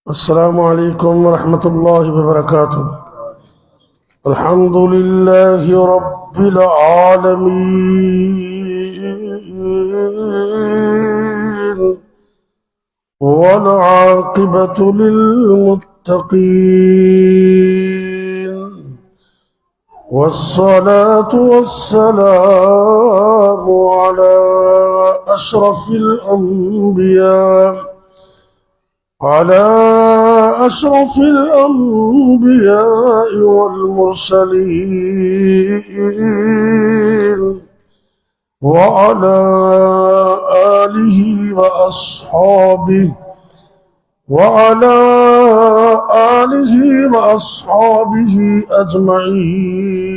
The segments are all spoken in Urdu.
السلام علیکم ورحمۃ اللہ وبرکاتہ۔ الحمد للہ رب العالمین والعاقبۃ للمتقین والصلاة والسلام علی اشرف الأنبياء والمرسلين وعلى آله وأصحابه أجمعين۔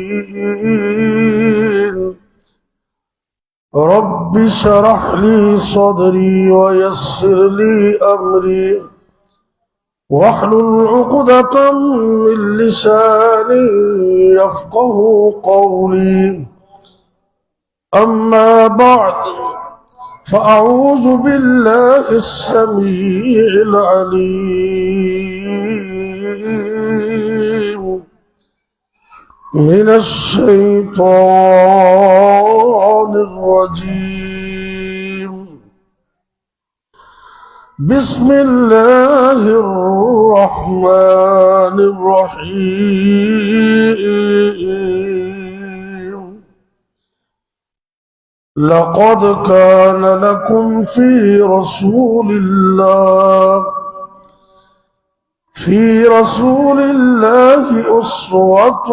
رب اشرح لي صدري ويسر لي أمري واحلل عقدة من لساني يفقه قولي، أما بعد فأعوذ بالله السميع العليم من الشيطان الرجيم۔ بسم الله الرحمن الرحيم۔ لقد كان لكم في رسول الله أسوة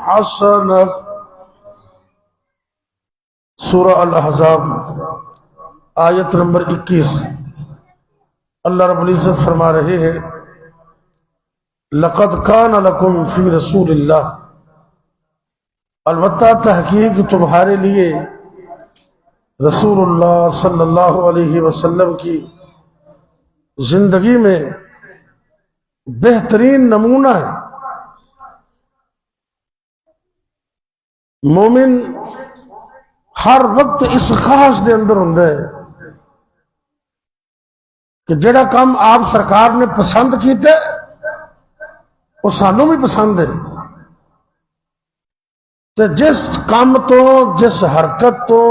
حسنة۔ سورہ الاحزاب آیت نمبر 21۔ اللہ رب العزت فرما رہے ہیں لقد کان لکم فی رسول اللہ، البتہ تحقیق تمہارے لیے رسول اللہ صلی اللہ علیہ وسلم کی زندگی میں بہترین نمونہ ہے۔ مومن ہر وقت اس خواہش دے اندر ہوندا ہے کہ جڑا کام آپ سرکار نے پسند کیتا ہے وہ سانوں بھی پسند ہے، تے جس کام تو، جس حرکت تو،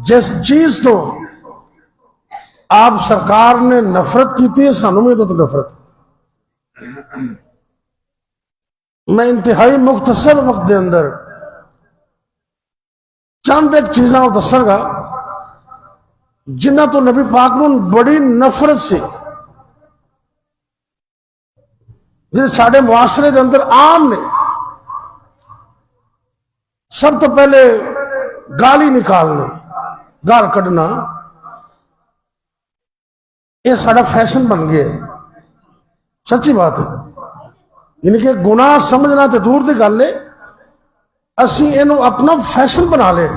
جس چیز تو آپ سرکار نے نفرت کیتی ہے سانوں میں تو نفرت۔ میں انتہائی مختصر وقت دے اندر چند ایک چیزاں دساں گا جنہ تو نبی پاک نوں بڑی نفرت سی، جس ساڑھے معاشرے دے اندر عام نے۔ سب تو پہلے گالی نکالنے، گال کڈنا، یہ ساڑھا فیشن بن گیا۔ سچی بات ہے، یعنی کہ گناہ سمجھنا تے دور دی گل ہے، اسی اینو اپنا فیشن بنا لے۔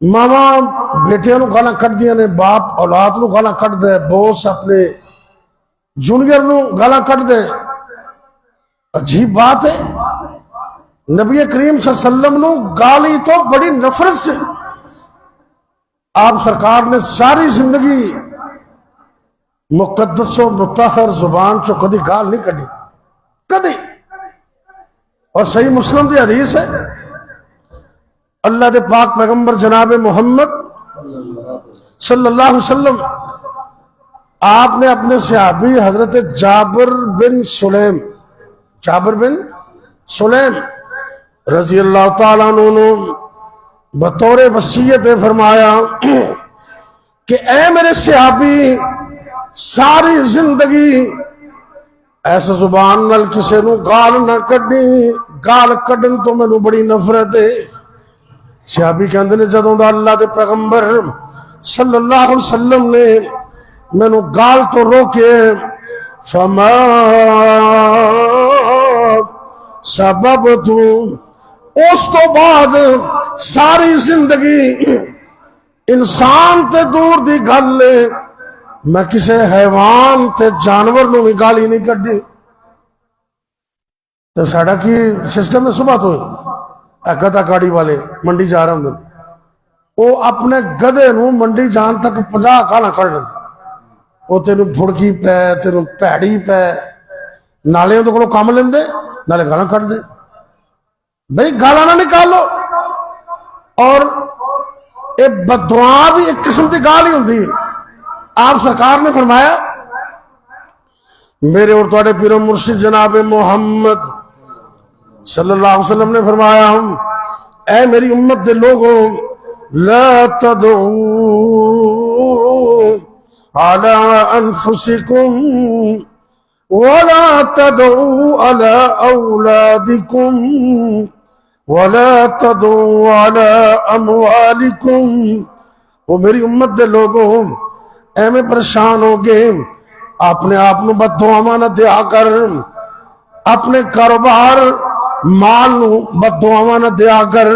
ماما بیٹیاں نو گالاں کٹ دیاں نے، باپ اولاد نو گالاں کٹ دے، بوس اپنے جونیئر نو گالاں کٹ دے۔ عجیب بات ہے، نبی کریم صلی اللہ علیہ وسلم نو گالی تو بڑی نفرت سے۔ آپ سرکار نے ساری زندگی مقدس و مطہر زبان چو کدی گال نہیں کڈی، کدی۔ اور صحیح مسلم دی حدیث ہے، اللہ دے پاک پیغمبر جناب محمد صلی اللہ علیہ وسلم آپ نے اپنے صحابی حضرت جابر بن سلیم رضی اللہ تعالیٰ عنہ بطور وصیت فرمایا کہ اے میرے صحابی، ساری زندگی ایسا زبان نال کسے نو گال نہ کڈی، گال کڈن تو میں نو بڑی نفرت ہے۔ صحابی کہندے نے جدوں دا اللہ دے پیغمبر صلی اللہ علیہ وسلم نے میں نو گال تو روکے، فما سببت، اس تو بعد ساری زندگی انسان تے دور دی گل لے، میں کسے حیوان تے جانور نو بھی گالی نہیں کڈی۔ تو ساڑا کی سسٹم ہے، صبح تو گدا کاڑی والے منڈی جا رہے ہوں، وہ اپنے گدے نو منڈی جان تک 50 گالاں کڈ لیں، وہ تینوں پھڑکی پے تینوں پیڑی پے نالے اندر کو کام لیندے نالے گالاں کٹ دے بھئی گالاں نہ نکالو اور اے بددعا بھی ایک قسم کی گال ہی ہوندی ہے آپ سرکار نے فرمایا میرے اور تواڈے پیر و مرشد جناب محمد صلی اللہ علیہ وسلم نے فرمایا اے میری امت دے لوگوں لا تدعوا على انفسكم ولا تدعوا على اولادكم ولا تدعوا على اموالكم وہ میری امت دے لوگوں اے میں پریشان ہو گئے اپنے آپ نو بد دعاواں نہ دیا کر اپنے کاروبار مال نو بد دعاواں نہ دیا کر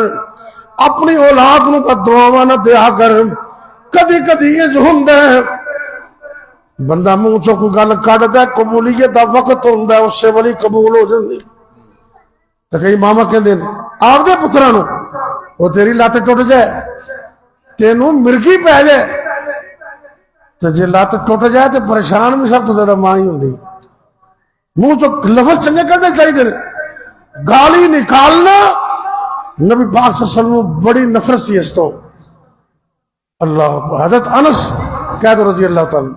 اپنی اولاد نو بد دعاواں نہ دیا کر کدی کدی یہ جو ہوندا ہے بندہ منہ چوں کوئی گل کڈدا ہے قبولیت دا وقت ہوندا ہے اس سے بڑی قبول ہو جاندی تے کئی ماما کہندے نے آپ دے پتراں نو وہ تیری لت ٹوٹ جائے تینوں مرغی پی جائے تو جی لت ٹوٹ جائے تو پریشان بھی سب تو زیادہ ماں ہی ہوندی منہ چوں لفظ چنگے کرنے چاہیے گالی نکالنا نبی پاک صلی اللہ علیہ وسلم بڑی نفرت سی اس تو اللہ حضرت انس کہہ دو رضی اللہ تعالی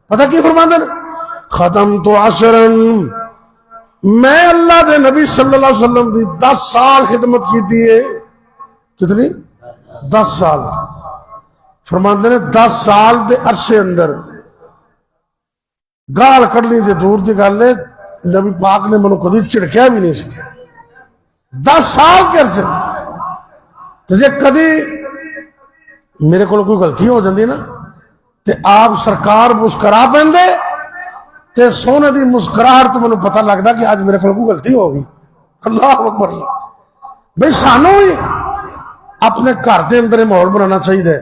پتہ کی فرماندے ختم تو عشرن میں اللہ دے نبی صلی اللہ علیہ وسلم دی 10 سال خدمت کی دیئے کتنی 10 سال فرماندے نے 10 سال دے عرصے اندر گال کڑنی دے دور دی گل ہے نبی پاک نے منو کدی چڑکیا بھی نہیں سی 10 سال کے عرصے تو جے کدی میرے کو کوئی غلطی ہو جاندی نا تے آپ سرکار مسکرا پیندے تے سونے دی مسکراہٹ تو مجھے پتہ لگتا کہ آج میرے کو کوئی غلطی ہوگی اللہ اکبر اللہ بھئی سانو ہی اپنے گھر دے اندر ماحول بنانا چاہیے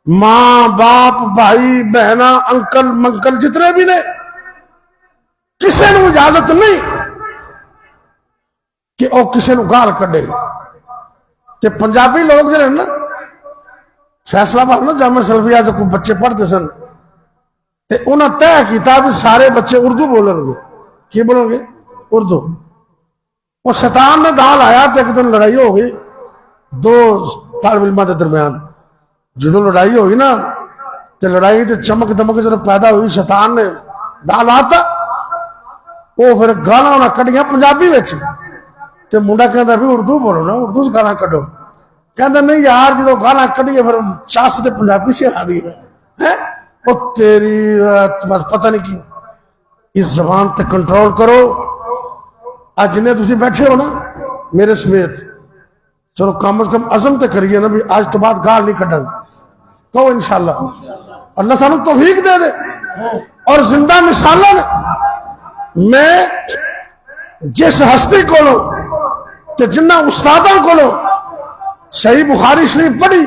ماں باپ بھائی بہنا انکل منکل جتنے بھی نے کسے نو اجازت نہیں کہ او کسے نو گال کڈے تے پنجابی لوگ جڑے نا فیصلہ بات نا جامع سلفیہ سے کوئی بچے پڑھتے سن تے انہاں طے کیتا بھی سارے بچے اردو بولن گے کی بولن گے اردو وہ شیطان نے دال آیا تے ایک دن لڑائی ہو گئی دو طالب علماء کے درمیان جدو لڑائی ہوئی نا تے لڑائی تے چمک دمک جب پیدا ہوئی شیطان نے دال آتا وہ پھر گالاں انہاں کڈیاں پنجابی وچ تے منڈا کہندا بھی اردو بولو نا اردو سے گالاں کڈو کہندا نہیں یار جدو گالاں کڈیے پھر چاس تے پنجابی سے آ دی ہے او تیری پتہ نہیں کی اس زبان تے کنٹرول کرو اج جنے تسی بیٹھے ہو نا میرے سمیت چلو کم از کم عزم تے کریے نا بھی آج تو بعد گال نہیں کڈن کہو انشاءاللہ اللہ سانو توفیق دے دے اور زندہ مثالاں میں جس ہستی کولو تے جنہ استاداں کولو صحیح بخاری شریف پڑھی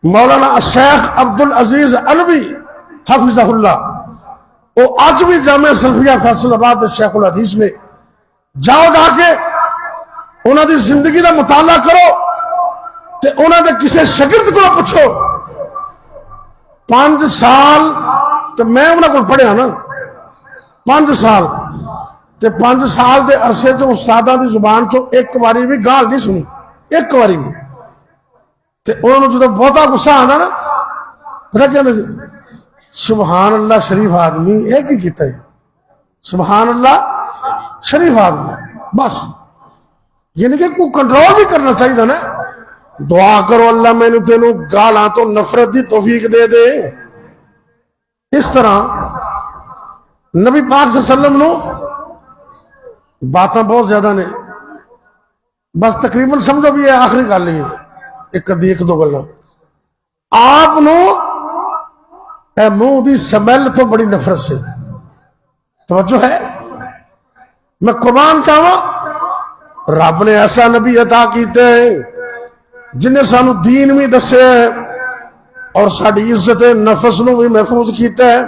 مولانا الشیخ عبدالعزیز علوی حفظہ اللہ وہ آج بھی جامعہ سلفیہ فیصل آباد شیخ الحدیث نے جاؤ جا کے انہوں دی زندگی دا مطالعہ کرو تے انہوں دے کسے شاگرد کو پوچھو 5 سال تے میں انہوں کو پڑھیا نا 5 سال تے 5 سال دے عرصے جو استادہ دی زبان چو ایک باری بھی گال نہیں سنی ایک باری بھی تے انہوں نے جو بہتا غصہ آنا نا پتہ کیا نہیں سبحان اللہ شریف آدمی ایک ہی کیتا ہے سبحان اللہ شریف آدمی بس یعنی کہ کوئی کنٹرول بھی کرنا چاہیے نا دعا کرو اللہ میں نے تینوں گالاں تو نفرت دی توفیق دے دے اس طرح نبی پاک صلی اللہ علیہ وسلم نو باتاں بہت زیادہ نے بس تقریباً سمجھو بھی یہ آخری گل ہے ایک کدی ایک دو گلاں آپ نو اے منہ دی سمیل تو بڑی نفرت سے توجہ ہے میں قربان چاہوں رب نے ایسا نبی عطا کیتے ہیں جنہیں سانو دین بھی دسے اور ساڑی عزت نفس نو بھی محفوظ کیتا ہے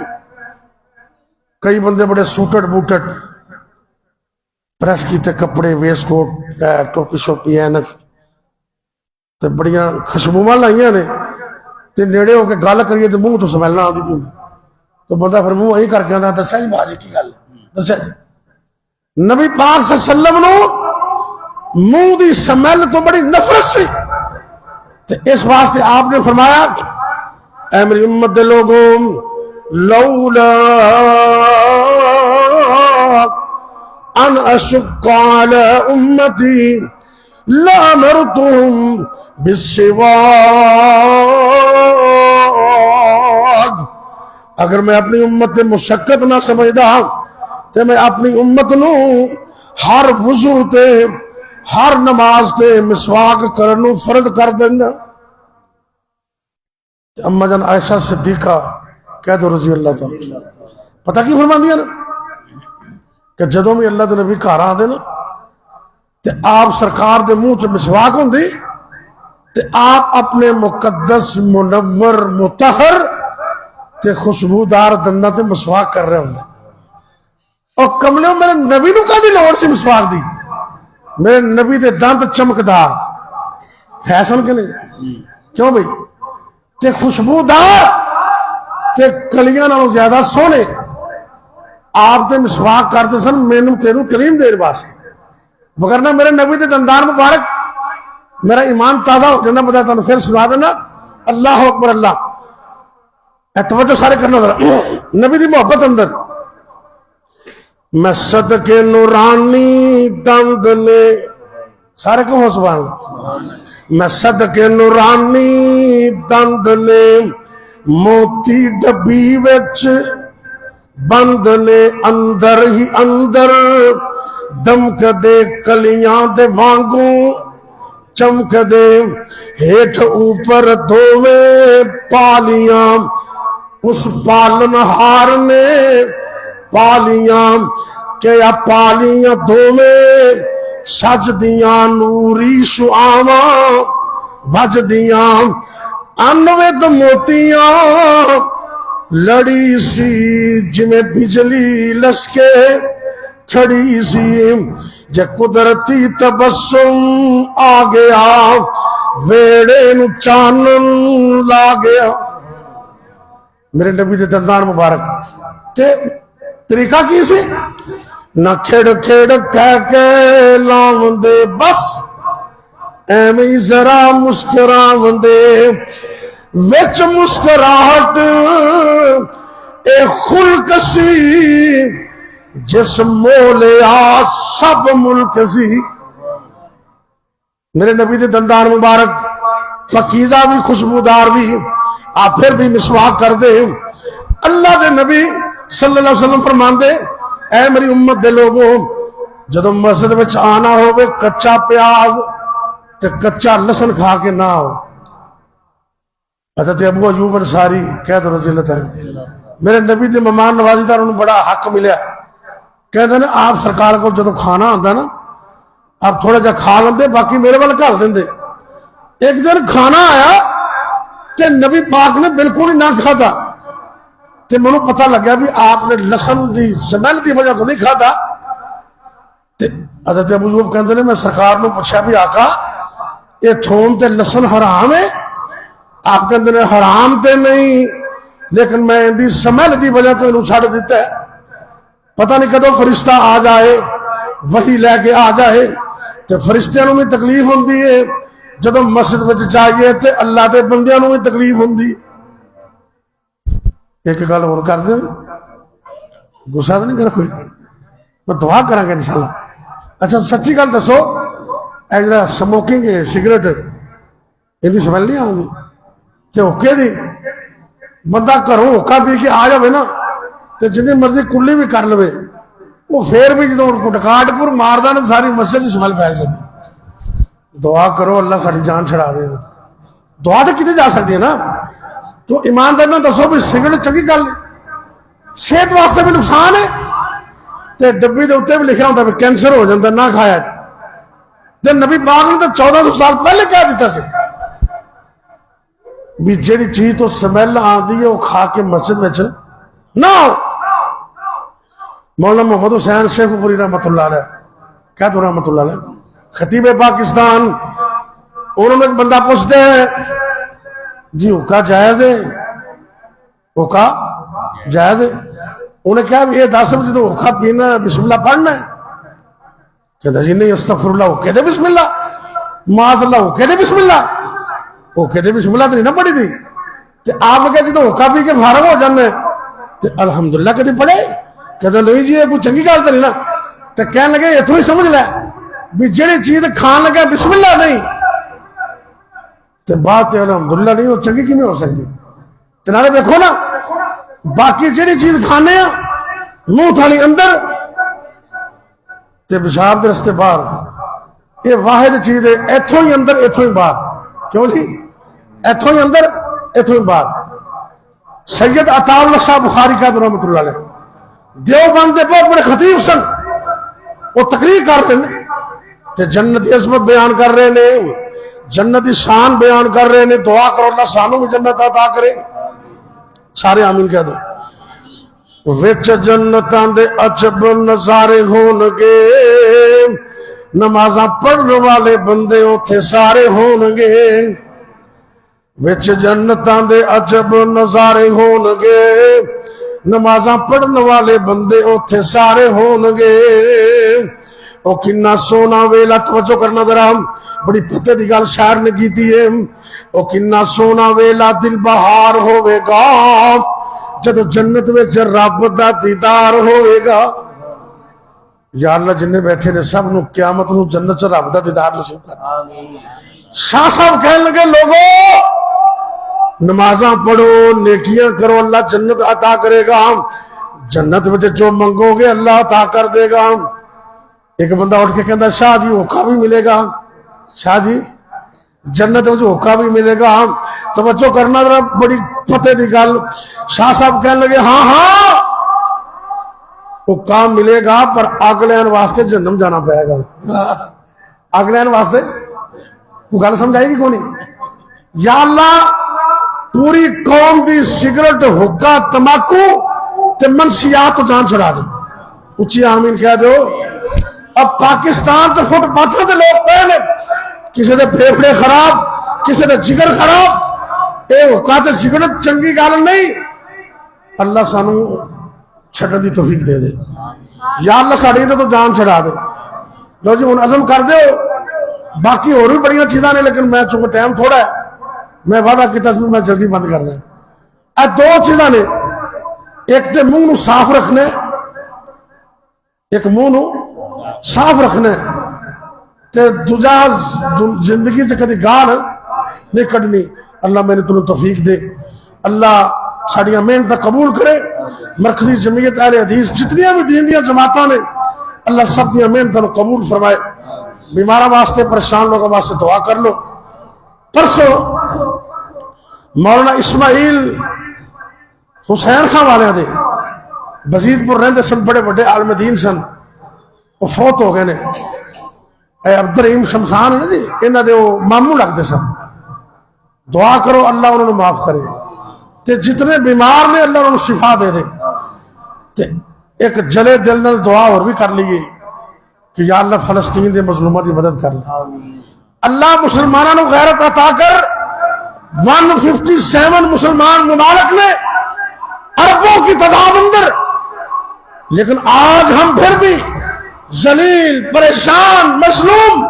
کئی بندے بڑے سوٹٹ بوٹٹ پریس کیتے کپڑے ویس کوٹ ٹوپی شوپی اینک تے بڑیاں خوشبوواں لائیاں نے تے نیڑے ہو کے گل کریے تو منہ تو سمیل نہ آتی پی، تو بندہ پھر منہ یہی کر کے آتا دسیا جی باجی کی گل دسیا جی۔ نبی پاک صلی اللہ علیہ وسلم نو منہ دی سمیل تو بڑی نفرت سی، تے اس واسطے آپ نے فرمایا اے میری امت دے لوگوں لولا ان اشق علی امتی لامرتهم بالسواک، اگر میں اپنی امت مشقت نہ سمجھدا تے میں اپنی امت نو ہر وضو تے ہر نماز تے مسواک کرن نو فرض کر دیندا۔ اما جان عائشہ صدیقہ کہہ دو رضی اللہ تعالی پتہ کی فرماندیاں نا کہ جدوں بھی اللہ دے نبی گھر آندے نا تے آپ سرکار دے منہ چ مسواک ہوندی تے آپ اپنے مقدس منور مطہر تے خوشبودار دنداں تے مسواک کر رہے ہوندے۔ اور کملے میرے نبی نو کدی لوڑ سی مسواک دی؟ میرے نبی دے دند چمکدار ہے سن کے نہیں؟ کیوں بھئی؟ تے خوشبودار تے کلیاں نالوں زیادہ سونے آپ تے مسواک کرتے سن مینوں تینوں کریم دیر واسطے، وگرنہ میرے نبی دے دندان مبارک میرا ایمان تازہ ہو جانا۔ بتا تمہیں پھر سنا دینا اللہ اکبر اللہ، توجہ سارے کرنا ذرا نبی دی محبت اندر۔ میں صدقے نورانی دند نے سارے کو ہو سبحان اللہ، میں صدقے نورانی دند نے موتی ڈبی وچ بند نے اندر ہی اندر دمک دے کلیاں دے وانگوں چمک دے ہیٹھ اوپر دوویں پالیاں اس پالن ہار نے پالیاں کہ پالیاں دوویں سج دیاں نوری شعاواں بج دیاں انوید موتیاں لڑی سی جمیں بجلی لشکے کھڑی سی جے قدرتی تبسم آ گیا ویڑے نو چانن لا گیا۔ میرے نبی دے دندان مبارک تے طریقہ کی سی نہ کھڑ کھڑ کہہ کے لاون دے بس ایویں ذرا مسکراون دے وچ مسکراہٹ اے خلکسی جس مولیا سب ملک سی۔ میرے نبی دے دندان مبارک پکیزہ بھی خوشبودار بھی، آپ پھر بھی مسواک کر دے۔ اللہ دے نبی صلی اللہ علیہ وسلم فرماندے اے میری امت دے لوگوں جدو مسجد وچ آنا ہوئے کچا پیاز تے کچا لسن کھا کے نہ ہو۔ حضرت ابو ایوب انصاری کہہ دو رضی اللہ تعالی میرے نبی دے مہمان نوازی دا انہوں بڑا حق ملیا، کہتے ہیں آپ سرکار کو جدو کھانا آندا نا آپ تھوڑا جا کھا لیندے باقی میرے وال گھل دیندے۔ ایک دن کھانا آیا تے نبی پاک نے بالکل ہی نہ کھاتا تے منو پتہ لگیا بھی آپ نے لسن دی سمیل دی وجہ تو نہیں کھاتا۔ تے حضرت ابو ایوب کہتے ہیں میں سرکار نے پوچھا بھی آقا یہ تھوم تے لسن حرام ہے؟ آپ کہتے ہیں حرام تے نہیں لیکن میں ان دی سمیل دی وجہ تو انہوں چھاڑ دیتا ہے۔ پتہ نہیں کدو فرشتہ آ جائے وحی لے کے آ جائے تے فرشتیاں نوں بھی تکلیف ہوندی ہے، جدو مسجد وچ جائیے تے اللہ دے بندیاں نوں بھی تکلیف ہوندی۔ ایک گل اور کر دیں غصہ تو نہیں کر کوئی، میں دعا کراں گا انشاءاللہ۔ اچھا سچی گل دسو اے جڑا سموکنگ ہے سگریٹ ان دی سمیل نہیں آندی تے حکے دی بندہ گھروں حکا پی کے آ جائے نا تے جنی مرضی کلی بھی کر لوے وہ پھر بھی جدوں ڈکاٹ پور ماردا نا ساری مسجد کی سمیل پھیل جاتی۔ دعا کرو اللہ ساری جان چھڑا دے۔ دعا تو کتنے جا سکتی ہے نا، تو ایماندار نہ دسو بھی سگریٹ چنگی گل صحت واسطے بھی نقصان ہے تے ڈبی دے اوتے بھی لکھا ہوتا ہے کینسر ہو جاتا نہ کھایا تے نبی پاک نے تو 1400 سال پہلے کہہ دیتا سی بھی جیڑی چیز تو سمیل آندی ہے وہ کھا کے مسجد میں نہ ہو۔ مولانا محمد حسین شیخ پوری رحمۃ اللہ علیہ کیا تو رحمۃ اللہ علیہ خطیب پاکستان، انہوں نے ایک بندہ پوچھتے ہیں جی حکا جائز ہے، حکا جائز ہے. انہیں کہا یہ 10 بجے تو حکا پینا بسم اللہ پڑھنا ہے. کہتا جی نہیں استغفر اللہ، وہ کہتے بسم اللہ، معاذ اللہ وہ کہتے بسم اللہ، وہ کہتے بسم اللہ تو نہیں نہ پڑھی تھی. آپ کہتے تو حکا پی کے فارغ ہو جانا ہے، تو الحمدللہ کہتے پڑھے. کہتے نہیں جی یہ کوئی چنگی گل تو نہیں نا. تو کہنے لگے اتوں ہی سمجھ لے بھی جہی چیز کھان لگا بسم اللہ نہیں تو بات الحمدللہ نہیں، وہ چنگی کیوں ہو سکتی. تو نالے دیکھو نا باقی جہی چیز کھانے ہیں منہ تھالی اندر تے پیشاب دے رستے باہر، یہ واحد چیز ہے. اتوں ہی اندر اتوں ہی باہر. کیوں جی اتوں ہی اندر اتوں ہی باہر. سید عطا اللہ شاہ بخاری کا رحمۃ اللہ علیہ دیوبند دے بہت بڑے خطیب سن. وہ تقریر کر رہے ہیں تے جنتی عظمت بیان کر رہے ہیں، جنتی شان بیان کر رہے ہیں. دعا کرو اللہ سانوں بھی جنت عطا کرے. سارے آمین کہہ دو. وچ جنتاں دے عجب نظارے ہون گے، نمازاں پڑھن والے بندے اوتھے سارے ہون گے. وچ جنتاں دے عجب نظارے ہون گے، نمازاں پڑھن والے بندے اوتھے سارے ہون گے. او کنا سونا ویلا، توجہ کرنا ذرا، بڑی پتے دی گل شاعر نے کیتی ہے. او کنا سونا ویلا دل بہار ہوے گا، جدو جنت وچ رب دا دیدار ہوئے گا. یا اللہ جنہیں بیٹھے نے سب نو قیامت نو جنت چ رب دا دیدار نصیب کر. شاہ صاحب کہنے لگے لوگوں نمازاں پڑھو، نیکیاں کرو، اللہ جنت عطا کرے گا. جنت وچ جو منگو گے اللہ عطا کر دے گا. ایک بندہ اٹھ کے کہندا شاہ جی ہوکا بھی ملے گا. شاہ جی جنت وچ ہوکا بھی ملے گا. توجہ کرنا ذرا، بڑی پتے دی گل. شاہ صاحب کہنے لگے ہاں ہاں ہوکا ملے گا پر اگلے واسطے جہنم جانا پائے گا. اگلے واسطے وہ گل سمجھائے گی کونی. یا اللہ پوری قوم دی سگرٹ، حکا، تماکو تے منشیات تو جان چھڑا دے. اچھی آمین کہہ دو. اب پاکستان تے فٹ پاتھاں تے لوگ پے نے، کسی دے پھیپھڑے خراب، کسی دے جگر خراب. اے حکا تے سگرٹ چنگی گل نہیں. اللہ سانو چھڈن دی توفیق دے دے. یا اللہ ساڈی تے تو جان چھڑا دے. لو جی ہن عزم کر دیو. باقی اور بھی بڑی چیزاں نے لیکن میں چونکہ ٹائم تھوڑا ہے میں وعدہ کیتا سی میں جلدی بند کر دیں. اے دو چیزاں نے، ایک تے منہ نو صاف رکھنے، ایک منہ نو صاف رکھنے تے دوجا زندگی چ کدی گال نہیں کڈنی. اللہ میں نے تنوں توفیق دے. اللہ ساڑیاں محنت قبول کرے. مرکزی جمعیت اہل حدیث جتنیاں بھی دین دیاں جماعتاں نے اللہ سب دیاں محنتاں قبول فرمائے. بیماراں واسطے، پریشان لوگوں واسطے دعا کر لو. پرسوں مولانا اسماعیل حسین خان والے دے بزید پور رہندے سن، بڑے بڑے عالم دین سن، وہ فوت ہو گئے نے. اے عبد الرحیم شمسان ہے نا جی، انہاں دے وہ ماموں لگتے سن. دعا کرو اللہ انہوں نے معاف کرے تے جتنے بیمار نے اللہ انہوں نے شفا دے دے. تے ایک جلے دل نال دعا اور بھی کر لیے کہ یا اللہ فلسطین دے مظلوموں دی مدد کر لے. اللہ مسلمانوں کو غیرت عطا کر. 157 مسلمان ممالک نے، اربوں کی تعداد اندر، لیکن آج ہم پھر بھی ذلیل، پریشان، مظلوم.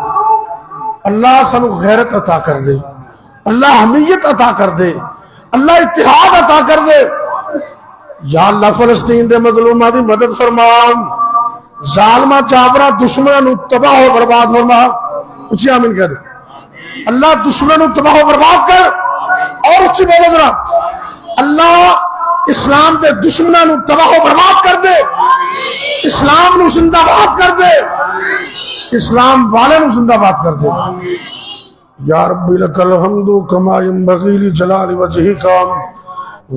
اللہ سانو غیرت عطا کر دے، اللہ حمیت عطا کر دے، اللہ اتحاد عطا کر دے. یا اللہ فلسطین دے مظلوماں دی مدد فرما. ظالمہ چابرا دشمنوں تباہ و برباد فرما. اچھی آمین کہہ دے. اللہ دشمنوں تباہ و برباد کر. اور اچھی بولو ذرا، اللہ اسلام دے دشمنوں تباہ و برباد کر دے. اسلام نو زندہ باد کر دے. اسلام والے نو زندہ باد کر دے. یا ربی لک الحمد کما ینبغی لجلال وجہک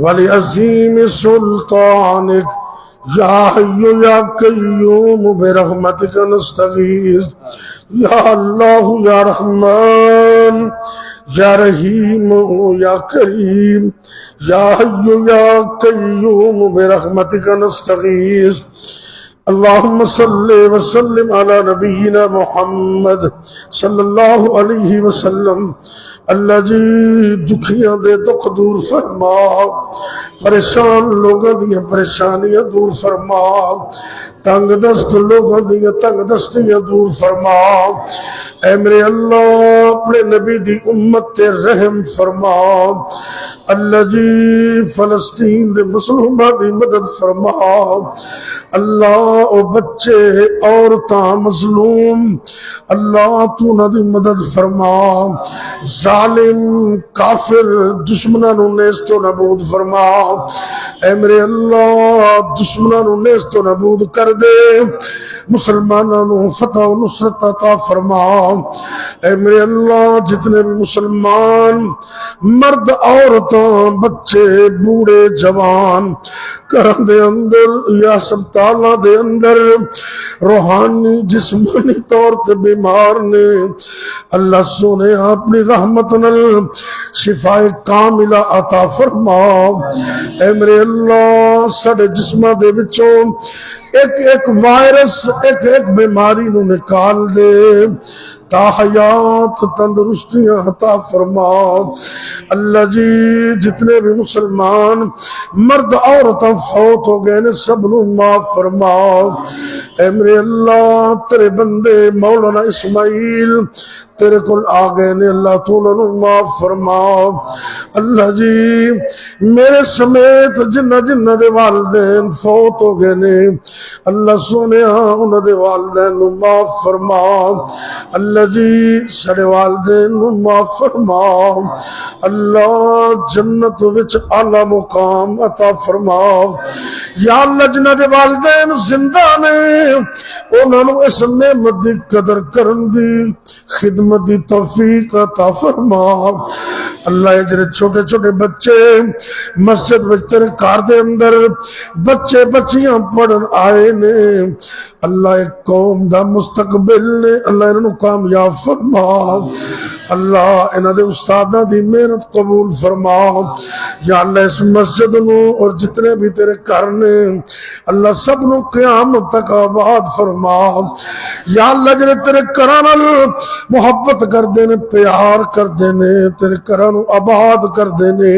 ولعظیم سلطانک یا حی یا قیوم برحمتک نستغیث. یا اللہ یا رحمان یا رحیم یا کریم یا حی یا قیوم برحمتک نستغیث. اللہم صلی وسلم علی نبینا محمد صلی اللہ علیہ وسلم. اللہ جی دکھیاں دے دکھ دور فرما، پریشان لوگوں دیاں پریشانیاں دور فرما، تنگ دست لوگوں دیاں تنگ دستیاں دور فرما۔ اے میرے اللہ اپنے نبی دی امت تے رحم فرما، اللہ جی فلسطین دے مسلماں دی مدد فرما، اللہ او بچے عورتاں مظلوم اللہ تو نہ دی مدد فرما، ظالم کافر دشمناں نو نیست و نابود فرما۔ اے میرے اللہ دشمناں نو نیست و نابود کر دے، مسلمانوں نو فتح و نصرت عطا فرما۔ اے میرے اللہ جتنے بھی مسلمان مرد عورتاں بچے بوڑھے جوان گھراں دے اندر یا ہسپتالاں دے اندر روحانی جسمانی طور تے بیمار نے، اللہ سونے اپنی رحمت نال شفا کاملہ عطا فرما۔ اے میرے اللہ ساڈے جسماں دے وچوں ایک ایک وائرس ایک ایک بیماری نو نکال دے، تا حیات تندرستیاں عطا فرما۔ اللہ جی جتنے بھی مسلمان مرد عورتاں فوت ہو گئے نے سب نو معاف فرما۔ اے میرے اللہ تیرے بندے مولانا اسماعیل تیرے کول آ گئے نے، اللہ تو انہوں نے معاف فرما۔ اللہ جی میرے سمیت جنہ جنہ دے والدین فوت ہو گئے نے، اللہ سونے انہوں دے والدین نو معاف فرما۔ اللہ جی سڑے والدین نو معاف فرما، اللہ جنت وچ اعلی مقام عطا فرما۔ یا اللہ جنہ دے والدین زندہ نے انہوں نے اس نعمت دی قدر کرن دی خدمت دی توفیق عطا فرما۔ اللہ جڑے چھوٹے چھوٹے بچے مسجد وچ تیرے گھر دے اندر بچے بچیاں پڑھن آئے نے، اللہ ایک قوم دا مستقبل نے، اللہ انہوں کامیاب فرما۔ اللہ انہاں دے استاداں دی محنت قبول فرما۔ یا اللہ اس مسجد نو اور جتنے بھی تیرے گھر نے اللہ سب نو قیامت تک آباد فرما۔ یا اللہ جڑے تیرے گھراں نال محبت کر دے نے پیار کر دے نے تیرے گھراں نو آباد کر دے نے،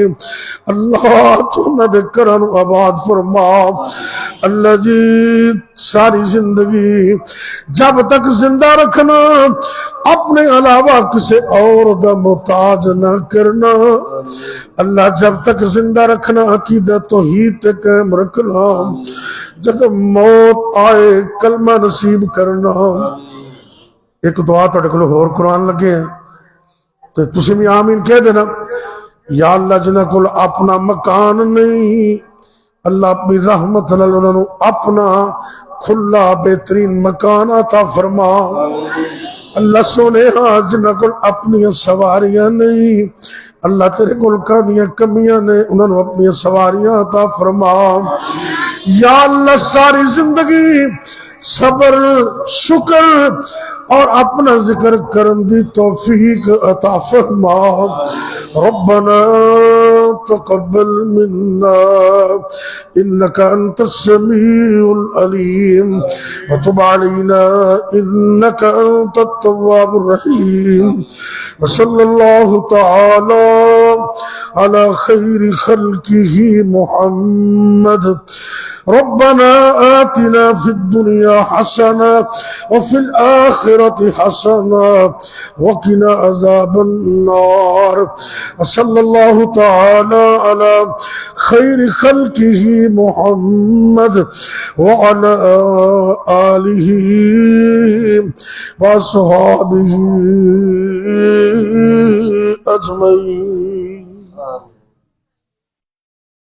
اللہ تو انہاں دے گھراں نو آباد فرما۔ اللہ جی ساری زندگی جب تک زندہ رکھنا اپنے علاوہ کسی اور دا محتاج نہ کرنا، اللہ جب تک زندہ رکھنا عقیدہ توحید تے قائم رکھنا، جب موت آئے کلمہ نصیب کرنا۔ ایک دعا تو اٹکلو اور قرآن لگے ہیں تو تسی بھی آمین کہہ دینا۔ یا اللہ جنہ کل اپنا مکان نہیں، اللہ اپنی رحمت نال انہوں نے اپنا کھلا بہترین مکان عطا فرما۔ اللہ سونے جنہ کل اپنی سواریاں نہیں، اللہ تیرے کل کا دیا کمیاں نے انہوں نے اپنی سواریاں عطا فرما۔ یا اللہ ساری زندگی صبر شکر اور اپنا ذکر کرن دی توفیق عطا فرما۔ ربنا تقبل منا انك انت السميع العليم وتب علينا انك انت التواب الرحيم، وصلى الله تعالى على خير خلقه محمد۔ ربنا آتنا في الدنيا حسنة وفي الآخرة حسنة وقنا عذاب النار، وصلى الله تعالى على خير خلقه محمد وعلى آله وصحبه أجمعين۔